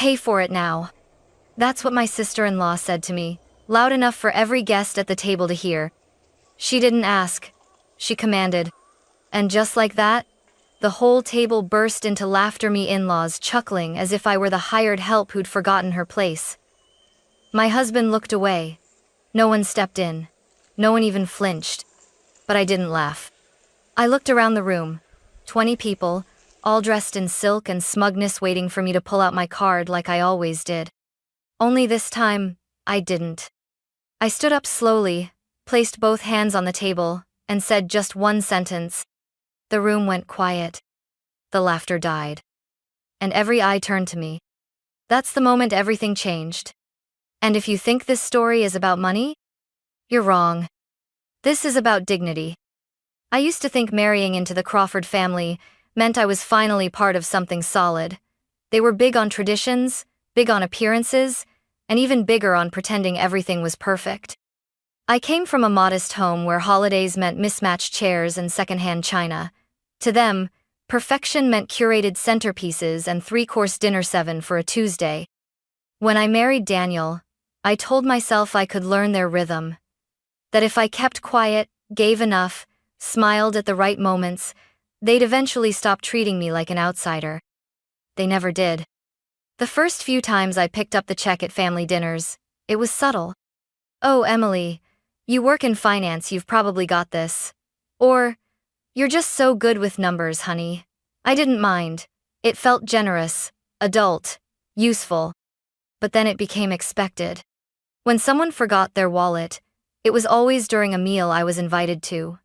Pay for it now. That's what my sister-in-law said to me, loud enough for every guest at the table to hear. She didn't ask. She commanded. And just like that, the whole table burst into laughter, me in-laws chuckling as if I were the hired help who'd forgotten her place. My husband looked away. No one stepped in. No one even flinched. But I didn't laugh. I looked around the room. 20 people, all dressed in silk and smugness, waiting for me to pull out my card like I always did. Only this time, I didn't. I stood up slowly, placed both hands on the table, and said just one sentence. The room went quiet. The laughter died. And every eye turned to me. That's the moment everything changed. And if you think this story is about money, you're wrong. This is about dignity. I used to think marrying into the Crawford family meant I was finally part of something solid. They were big on traditions, big on appearances, and even bigger on pretending everything was perfect. I came from a modest home where holidays meant mismatched chairs and secondhand china. To them, perfection meant curated centerpieces and three-course dinner 7 for a Tuesday. When I married Daniel, I told myself I could learn their rhythm. That if I kept quiet, gave enough, smiled at the right moments, they'd eventually stop treating me like an outsider. They never did. The first few times I picked up the check at family dinners, it was subtle. "Oh, Emily, you work in finance, you've probably got this." Or, "You're just so good with numbers, honey." I didn't mind. It felt generous, adult, useful. But then it became expected. When someone forgot their wallet, it was always during a meal I was invited to.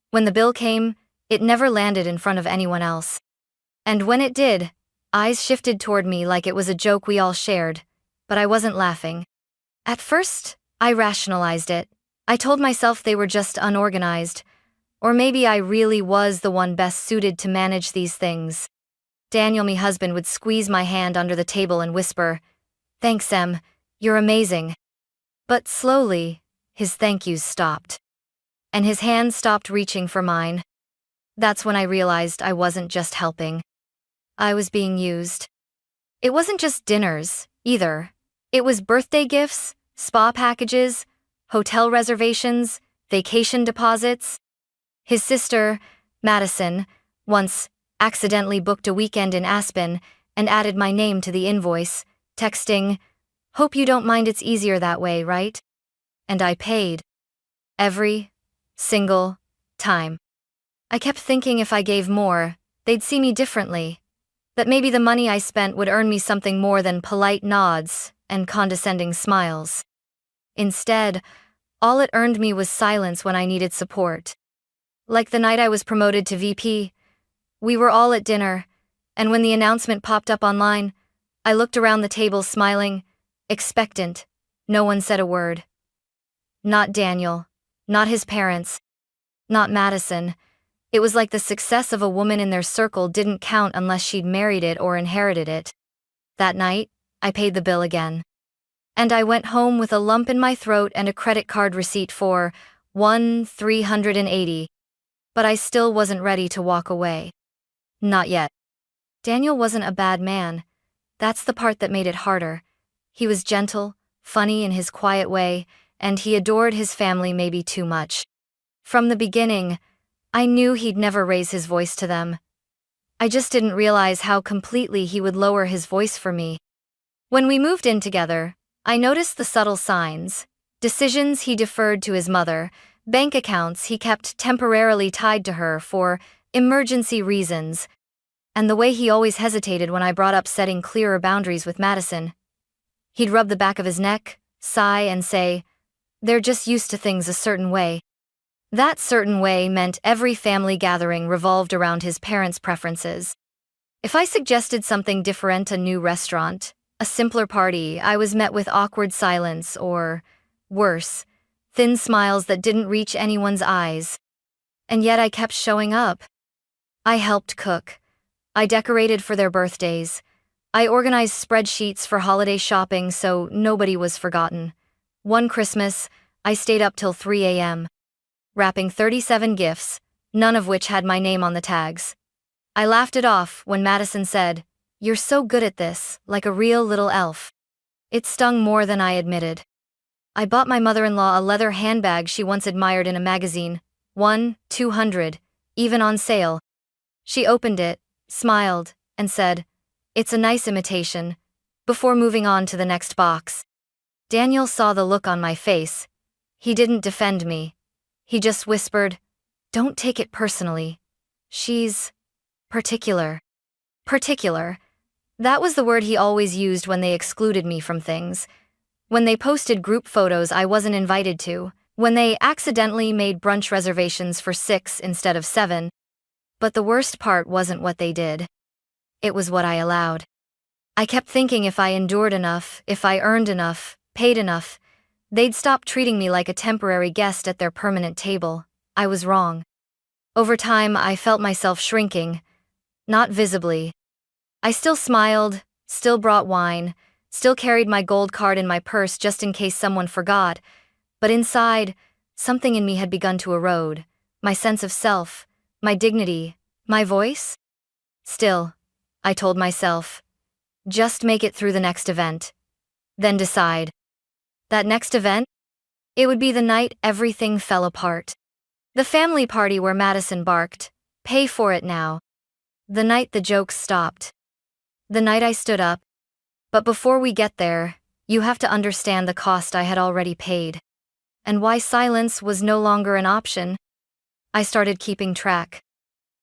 When the bill came, it never landed in front of anyone else. And when it did, eyes shifted toward me like it was a joke we all shared, but I wasn't laughing. At first, I rationalized it. I told myself they were just unorganized, or maybe I really was the one best suited to manage these things. Daniel, my husband, would squeeze my hand under the table and whisper, "Thanks, Em, you're amazing." But slowly, his thank yous stopped. And his hand stopped reaching for mine. That's when I realized I wasn't just helping. I was being used. It wasn't just dinners, either. It was birthday gifts, spa packages, hotel reservations, vacation deposits. His sister, Madison, once accidentally booked a weekend in Aspen and added my name to the invoice, texting, "Hope you don't mind, it's easier that way, right?" And I paid. Every single time. I kept thinking if I gave more, they'd see me differently. That maybe the money I spent would earn me something more than polite nods and condescending smiles. Instead, all it earned me was silence when I needed support. Like the night I was promoted to VP, we were all at dinner, and when the announcement popped up online, I looked around the table smiling, expectant. No one said a word. Not Daniel, not his parents, not Madison. It was like the success of a woman in their circle didn't count unless she'd married it or inherited it. That night, I paid the bill again. And I went home with a lump in my throat and a credit card receipt for $380. But I still wasn't ready to walk away. Not yet. Daniel wasn't a bad man. That's the part that made it harder. He was gentle, funny in his quiet way, and he adored his family maybe too much. From the beginning, I knew he'd never raise his voice to them. I just didn't realize how completely he would lower his voice for me. When we moved in together, I noticed the subtle signs. Decisions he deferred to his mother, bank accounts he kept temporarily tied to her for emergency reasons, and the way he always hesitated when I brought up setting clearer boundaries with Madison. He'd rub the back of his neck, sigh, and say, "They're just used to things a certain way." That certain way meant every family gathering revolved around his parents' preferences. If I suggested something different, a new restaurant, a simpler party, I was met with awkward silence or, worse, thin smiles that didn't reach anyone's eyes. And yet I kept showing up. I helped cook. I decorated for their birthdays. I organized spreadsheets for holiday shopping so nobody was forgotten. One Christmas, I stayed up till 3 a.m. wrapping 37 gifts, none of which had my name on the tags. I laughed it off when Madison said, "You're so good at this, like a real little elf." It stung more than I admitted. I bought my mother-in-law a leather handbag she once admired in a magazine, 200, even on sale. She opened it, smiled, and said, "It's a nice imitation," before moving on to the next box. Daniel saw the look on my face. He didn't defend me. He just whispered, "Don't take it personally. She's particular." Particular. That was the word he always used when they excluded me from things. When they posted group photos I wasn't invited to. When they accidentally made brunch reservations for 6 instead of 7. But the worst part wasn't what they did. It was what I allowed. I kept thinking if I endured enough, if I earned enough, paid enough, they'd stop treating me like a temporary guest at their permanent table. I was wrong. Over time, I felt myself shrinking. Not visibly. I still smiled, still brought wine, still carried my gold card in my purse just in case someone forgot, but inside, something in me had begun to erode. My sense of self, my dignity, my voice? Still, I told myself, just make it through the next event. Then decide. That next event? It would be the night everything fell apart. The family party where Madison barked, "Pay for it now." The night the jokes stopped. The night I stood up. But before we get there, you have to understand the cost I had already paid. And why silence was no longer an option. I started keeping track.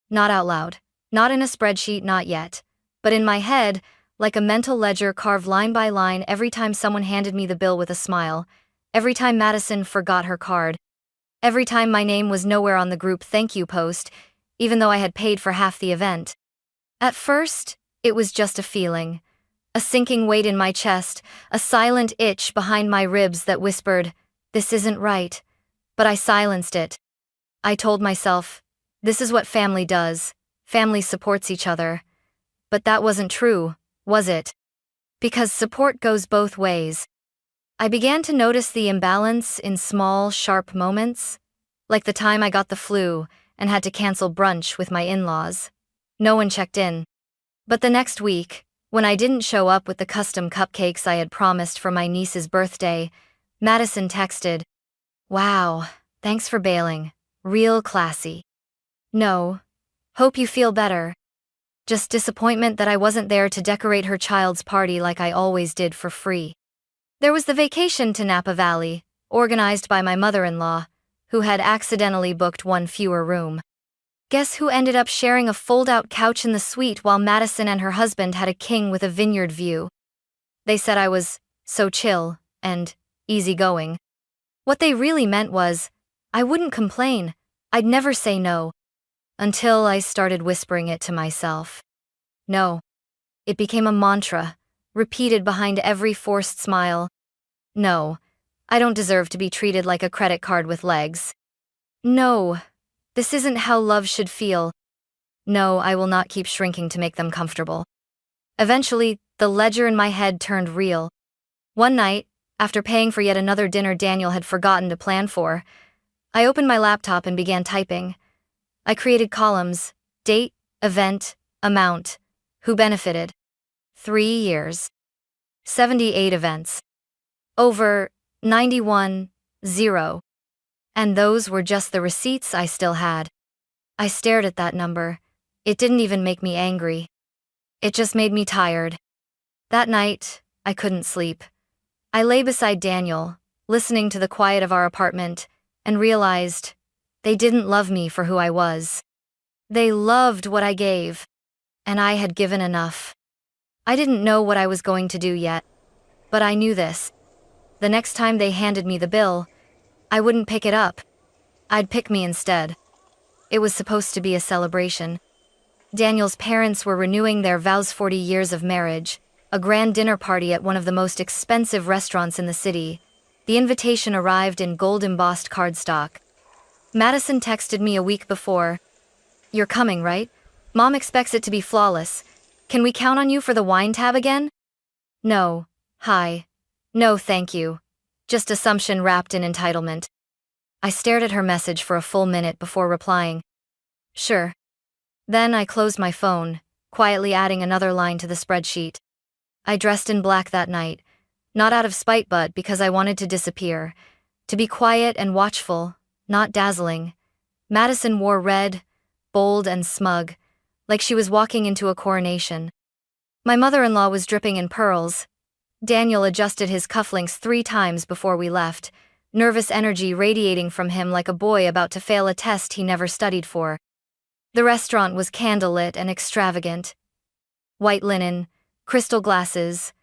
Not out loud, not in a spreadsheet, not yet. But in my head, like a mental ledger carved line by line every time someone handed me the bill with a smile, every time Madison forgot her card, every time my name was nowhere on the group thank you post, even though I had paid for half the event. At first, it was just a feeling. A sinking weight in my chest, a silent itch behind my ribs that whispered, "This isn't right." But I silenced it. I told myself, this is what family does. Family supports each other. But that wasn't true, was it? Because support goes both ways. I began to notice the imbalance in small, sharp moments, like the time I got the flu and had to cancel brunch with my in-laws. No one checked in. But the next week, when I didn't show up with the custom cupcakes I had promised for my niece's birthday, Madison texted, "Wow, thanks for bailing. Real classy." No, hope you feel better. Just disappointment that I wasn't there to decorate her child's party like I always did for free. There was the vacation to Napa Valley, organized by my mother-in-law, who had accidentally booked one fewer room. Guess who ended up sharing a fold-out couch in the suite while Madison and her husband had a king with a vineyard view? They said I was so chill and easygoing. What they really meant was, I wouldn't complain, I'd never say no. Until I started whispering it to myself. No. It became a mantra, repeated behind every forced smile. No, I don't deserve to be treated like a credit card with legs. No. This isn't how love should feel. No, I will not keep shrinking to make them comfortable. Eventually, the ledger in my head turned real. One night, after paying for yet another dinner Daniel had forgotten to plan for, I opened my laptop and began typing. I created columns: date, event, amount, who benefited. 3 years. 78 events. Over 91, 0. And those were just the receipts I still had. I stared at that number. It didn't even make me angry. It just made me tired. That night, I couldn't sleep. I lay beside Daniel, listening to the quiet of our apartment, and realized they didn't love me for who I was. They loved what I gave, and I had given enough. I didn't know what I was going to do yet, but I knew this. The next time they handed me the bill, I wouldn't pick it up. I'd pick me instead. It was supposed to be a celebration. Daniel's parents were renewing their vows 40 years of marriage, a grand dinner party at one of the most expensive restaurants in the city. The invitation arrived in gold-embossed cardstock. Madison texted me a week before. "You're coming, right? Mom expects it to be flawless. Can we count on you for the wine tab again?" No. Hi. No, thank you. Just assumption wrapped in entitlement. I stared at her message for a full minute before replying. Sure. Then I closed my phone, quietly adding another line to the spreadsheet. I dressed in black that night, not out of spite but because I wanted to disappear. To be quiet and watchful, not dazzling. Madison wore red, bold and smug, like she was walking into a coronation. My mother-in-law was dripping in pearls. Daniel adjusted his cufflinks 3 times before we left, nervous energy radiating from him like a boy about to fail a test he never studied for. The restaurant was candlelit and extravagant. White linen, crystal glasses,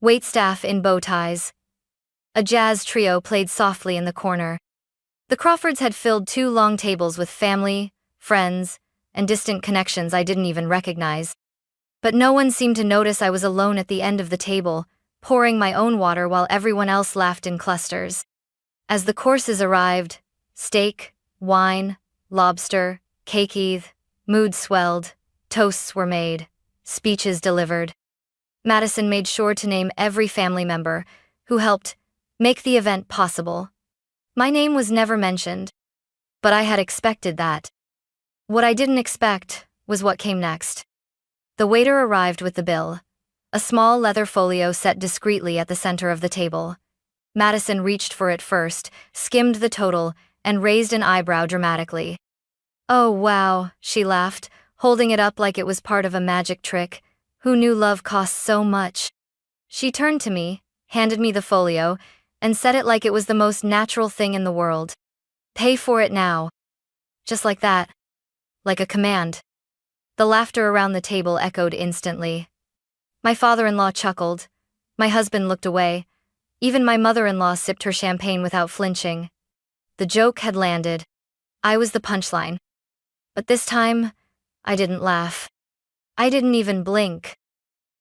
waitstaff in bow ties. A jazz trio played softly in the corner. The Crawfords had filled 2 long tables with family, friends, and distant connections I didn't even recognize. But no one seemed to notice I was alone at the end of the table, pouring my own water while everyone else laughed in clusters. As the courses arrived, steak, wine, lobster, cakeeth, mood swelled, toasts were made, speeches delivered. Madison made sure to name every family member who helped make the event possible. My name was never mentioned, but I had expected that. What I didn't expect was what came next. The waiter arrived with the bill, a small leather folio set discreetly at the center of the table. Madison reached for it first, skimmed the total, and raised an eyebrow dramatically. "Oh wow," she laughed, holding it up like it was part of a magic trick. Who knew love costs so much? She turned to me, handed me the folio, and said it like it was the most natural thing in the world. "Pay for it now." Just like that. Like a command. The laughter around the table echoed instantly. My father-in-law chuckled. My husband looked away. Even my mother-in-law sipped her champagne without flinching. The joke had landed. I was the punchline. But this time, I didn't laugh. I didn't even blink.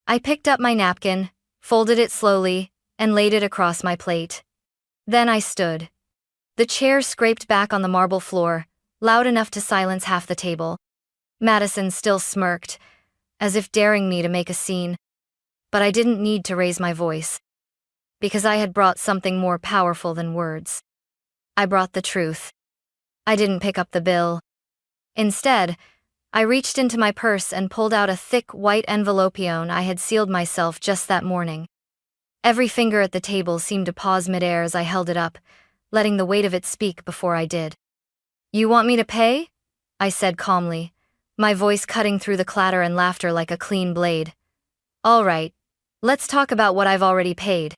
I picked up my napkin, folded it slowly, and laid it across my plate. Then I stood. The chair scraped back on the marble floor, loud enough to silence half the table. Madison still smirked, as if daring me to make a scene. But I didn't need to raise my voice. Because I had brought something more powerful than words. I brought the truth. I didn't pick up the bill. Instead, I reached into my purse and pulled out a thick white envelopion I had sealed myself just that morning. Every finger at the table seemed to pause midair as I held it up, letting the weight of it speak before I did. "You want me to pay?" I said calmly, my voice cutting through the clatter and laughter like a clean blade. "All right, let's talk about what I've already paid."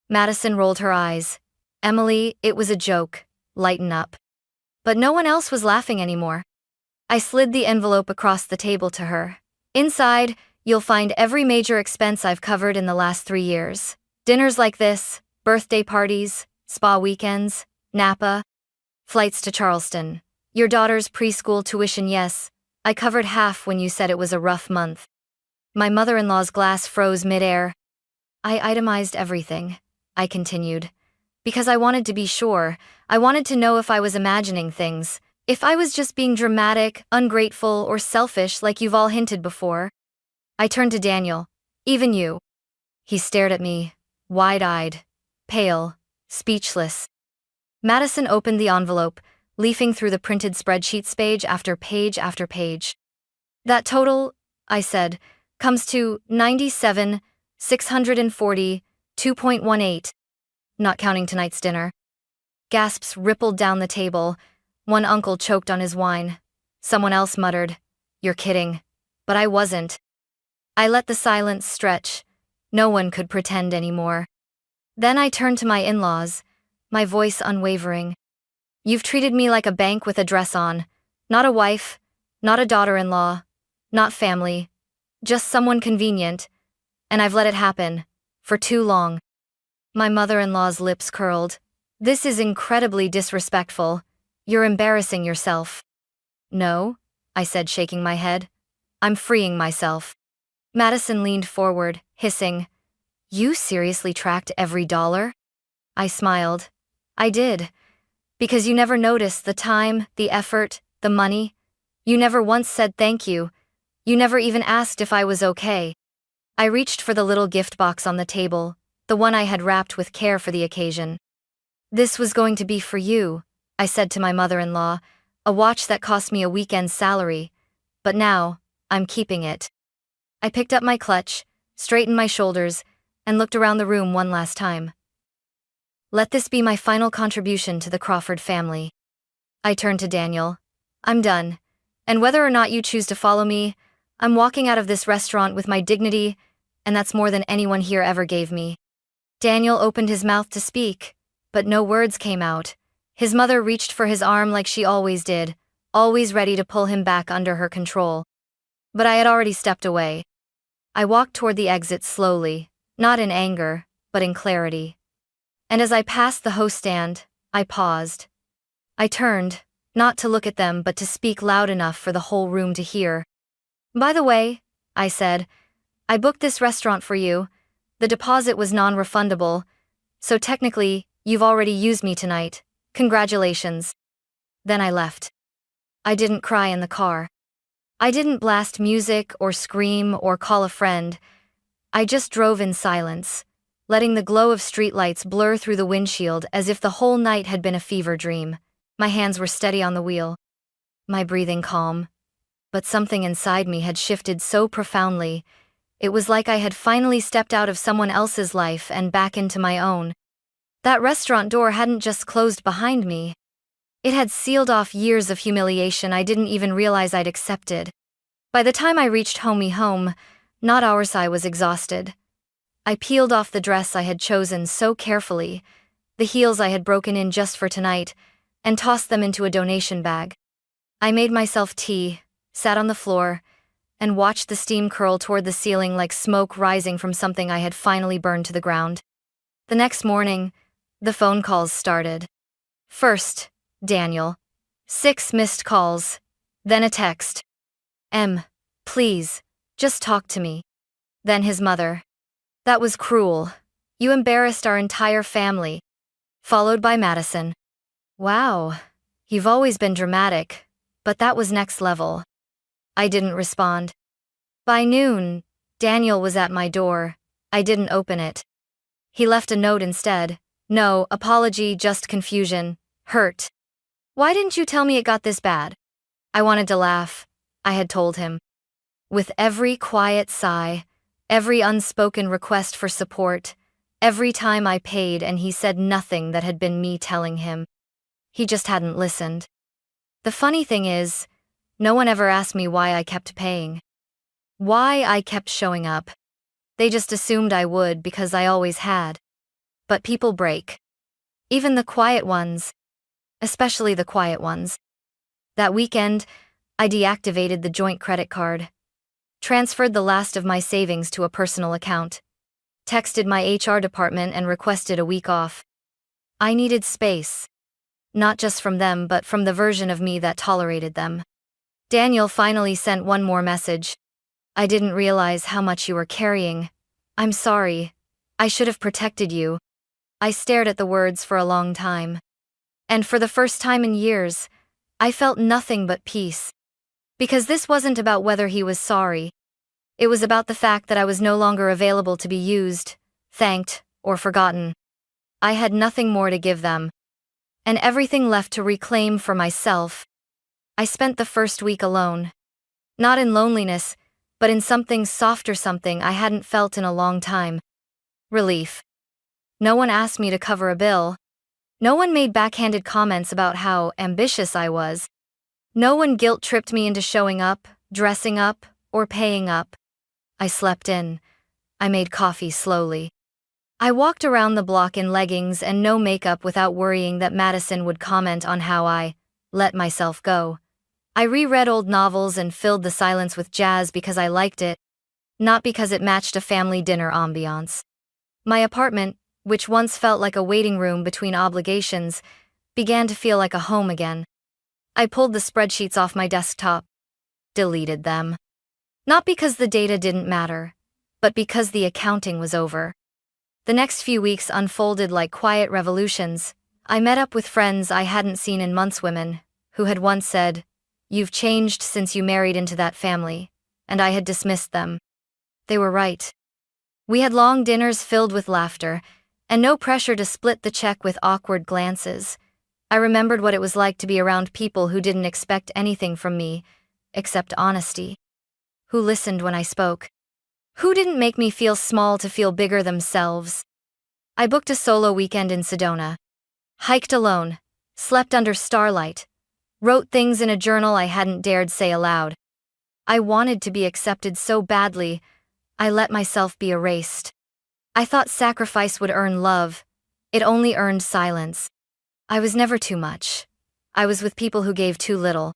Madison rolled her eyes. "Emily, it was a joke. Lighten up." But no one else was laughing anymore. I slid the envelope across the table to her. "Inside, you'll find every major expense I've covered in the last 3 years. Dinners like this, birthday parties, spa weekends, Napa, flights to Charleston. Your daughter's preschool tuition, yes, I covered half when you said it was a rough month." My mother-in-law's glass froze midair. "I itemized everything," I continued. "Because I wanted to be sure. I wanted to know if I was imagining things. If I was just being dramatic, ungrateful, or selfish like you've all hinted before." I turned to Daniel. "Even you." He stared at me, wide-eyed, pale, speechless. Madison opened the envelope, leafing through the printed spreadsheets page after page after page. "That total," I said, "comes to 97,640.2.18, not counting tonight's dinner." Gasps rippled down the table. One uncle choked on his wine. Someone else muttered, "You're kidding." But I wasn't. I let the silence stretch. No one could pretend anymore. Then I turned to my in-laws, my voice unwavering. "You've treated me like a bank with a dress on. Not a wife, not a daughter-in-law, not family. Just someone convenient. And I've let it happen. For too long." My mother-in-law's lips curled. "This is incredibly disrespectful. You're embarrassing yourself." "No," I said, shaking my head. "I'm freeing myself." Madison leaned forward, hissing, "You seriously tracked every dollar?" I smiled. "I did. Because you never noticed the time, the effort, the money. You never once said thank you. You never even asked if I was okay." I reached for the little gift box on the table, the one I had wrapped with care for the occasion. "This was going to be for you," I said to my mother-in-law, "a watch that cost me a weekend's salary. But now, I'm keeping it." I picked up my clutch, straightened my shoulders, and looked around the room one last time. Let this be my final contribution to the Crawford family. I turned to Daniel. I'm done. And whether or not you choose to follow me, I'm walking out of this restaurant with my dignity, and that's more than anyone here ever gave me. Daniel opened his mouth to speak, but no words came out. His mother reached for his arm like she always did, always ready to pull him back under her control. But I had already stepped away. I walked toward the exit slowly, not in anger, but in clarity. And as I passed the host stand, I paused. I turned, not to look at them but to speak loud enough for the whole room to hear. By the way, I said, I booked this restaurant for you. The deposit was non-refundable, so technically, you've already used me tonight. Congratulations. Then I left. I didn't cry in the car. I didn't blast music or scream or call a friend. I just drove in silence, letting the glow of streetlights blur through the windshield as if the whole night had been a fever dream. My hands were steady on the wheel, my breathing calm. But something inside me had shifted so profoundly. It was like I had finally stepped out of someone else's life and back into my own. That restaurant door hadn't just closed behind me. It had sealed off years of humiliation I didn't even realize I'd accepted. By the time I reached home, not hours, I was exhausted. I peeled off the dress I had chosen so carefully, the heels I had broken in just for tonight, and tossed them into a donation bag. I made myself tea, sat on the floor, and watched the steam curl toward the ceiling like smoke rising from something I had finally burned to the ground. The next morning, the phone calls started. First, Daniel. 6 missed calls. Then a text. Please, just talk to me. Then his mother. That was cruel. You embarrassed our entire family. Followed by Madison. Wow, you've always been dramatic, but that was next level. I didn't respond. By noon, Daniel was at my door. I didn't open it. He left a note instead. No apology, just confusion. Hurt. Why didn't you tell me it got this bad? I wanted to laugh. I had told him. With every quiet sigh, every unspoken request for support, every time I paid and he said nothing that had been me telling him. He just hadn't listened. The funny thing is, no one ever asked me why I kept paying. Why I kept showing up. They just assumed I would because I always had. But people break. Even the quiet ones. Especially the quiet ones. That weekend, I deactivated the joint credit card. Transferred the last of my savings to a personal account. Texted my HR department and requested a week off. I needed space. Not just from them but from the version of me that tolerated them. Daniel finally sent one more message. I didn't realize how much you were carrying. I'm sorry. I should have protected you. I stared at the words for a long time. And for the first time in years, I felt nothing but peace. Because this wasn't about whether he was sorry. It was about the fact that I was no longer available to be used, thanked, or forgotten. I had nothing more to give them. And everything left to reclaim for myself. I spent the first week alone. Not in loneliness, but in something softer, something I hadn't felt in a long time. Relief. No one asked me to cover a bill. No one made backhanded comments about how ambitious I was. No one guilt-tripped me into showing up, dressing up, or paying up. I slept in. I made coffee slowly. I walked around the block in leggings and no makeup without worrying that Madison would comment on how I let myself go. I reread old novels and filled the silence with jazz because I liked it, not because it matched a family dinner ambiance. My apartment, which once felt like a waiting room between obligations, began to feel like a home again. I pulled the spreadsheets off my desktop, deleted them. Not because the data didn't matter, but because the accounting was over. The next few weeks unfolded like quiet revolutions. I met up with friends I hadn't seen in months, women who had once said, "You've changed since you married into that family," and I had dismissed them. They were right. We had long dinners filled with laughter, and no pressure to split the check with awkward glances. I remembered what it was like to be around people who didn't expect anything from me, except honesty. Who listened when I spoke. Who didn't make me feel small to feel bigger themselves? I booked a solo weekend in Sedona. Hiked alone, slept under starlight, wrote things in a journal I hadn't dared say aloud. I wanted to be accepted so badly, I let myself be erased. I thought sacrifice would earn love. It only earned silence. I was never too much. I was with people who gave too little.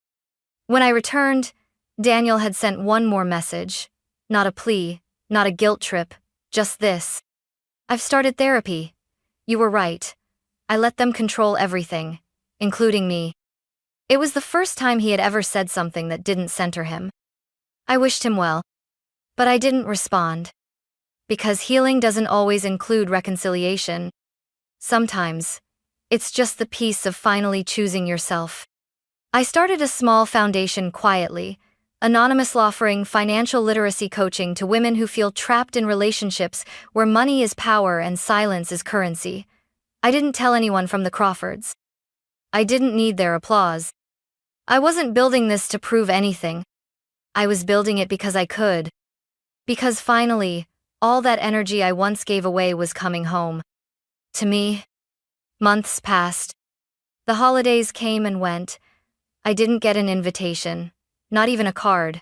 When I returned, Daniel had sent one more message. Not a plea, not a guilt trip, just this. I've started therapy. You were right. I let them control everything, including me. It was the first time he had ever said something that didn't center him. I wished him well. But I didn't respond. Because healing doesn't always include reconciliation. Sometimes, it's just the peace of finally choosing yourself. I started a small foundation quietly, anonymous, offering financial literacy coaching to women who feel trapped in relationships where money is power and silence is currency. I didn't tell anyone from the Crawfords. I didn't need their applause. I wasn't building this to prove anything. I was building it because I could. Because finally, all that energy I once gave away was coming home. To me. Months passed. The holidays came and went. I didn't get an invitation, not even a card.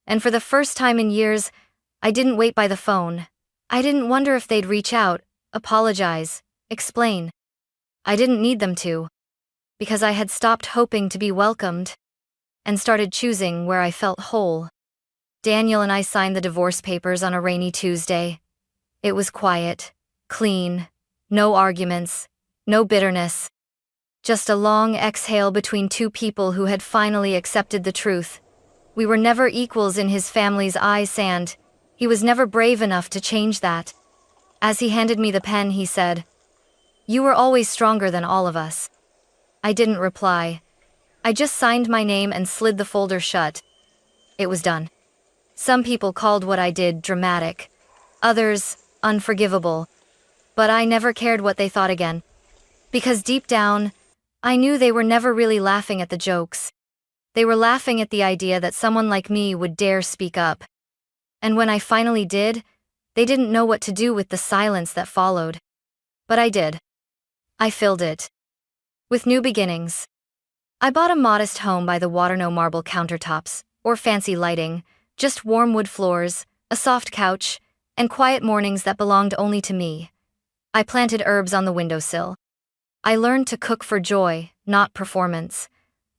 And for the first time in years, I didn't wait by the phone. I didn't wonder if they'd reach out, apologize, explain. I didn't need them to. Because I had stopped hoping to be welcomed and started choosing where I felt whole. Daniel and I signed the divorce papers on a rainy Tuesday. It was quiet, clean, no arguments, no bitterness. Just a long exhale between two people who had finally accepted the truth. We were never equals in his family's eyes, and he was never brave enough to change that. As he handed me the pen, he said, "You were always stronger than all of us." I didn't reply. I just signed my name and slid the folder shut. It was done. Some people called what I did dramatic, others unforgivable. But I never cared what they thought again. Because deep down, I knew they were never really laughing at the jokes. They were laughing at the idea that someone like me would dare speak up. And when I finally did, they didn't know what to do with the silence that followed. But I did. I filled it. With new beginnings. I bought a modest home by the water, no marble countertops, or fancy lighting, just warm wood floors, a soft couch, and quiet mornings that belonged only to me. I planted herbs on the windowsill. I learned to cook for joy, not performance.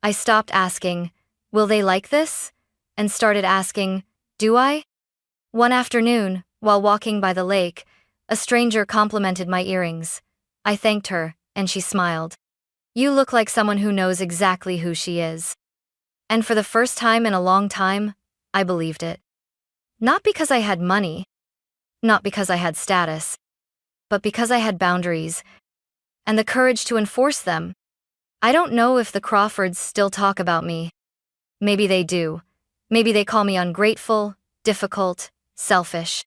I stopped asking, "Will they like this?" and started asking, "Do I?" One afternoon, while walking by the lake, a stranger complimented my earrings. I thanked her, and she smiled. "You look like someone who knows exactly who she is." And for the first time in a long time, I believed it. Not because I had money, not because I had status, but because I had boundaries, and the courage to enforce them. I don't know if the Crawfords still talk about me. Maybe they do. Maybe they call me ungrateful, difficult, selfish.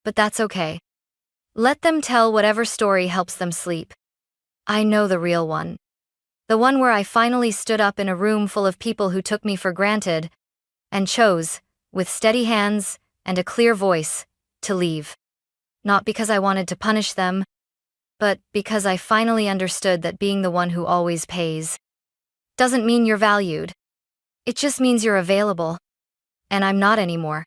But that's okay. Let them tell whatever story helps them sleep. I know the real one. The one where I finally stood up in a room full of people who took me for granted, and chose, with steady hands and a clear voice, to leave. Not because I wanted to punish them, but because I finally understood that being the one who always pays doesn't mean you're valued. It just means you're available. And I'm not anymore.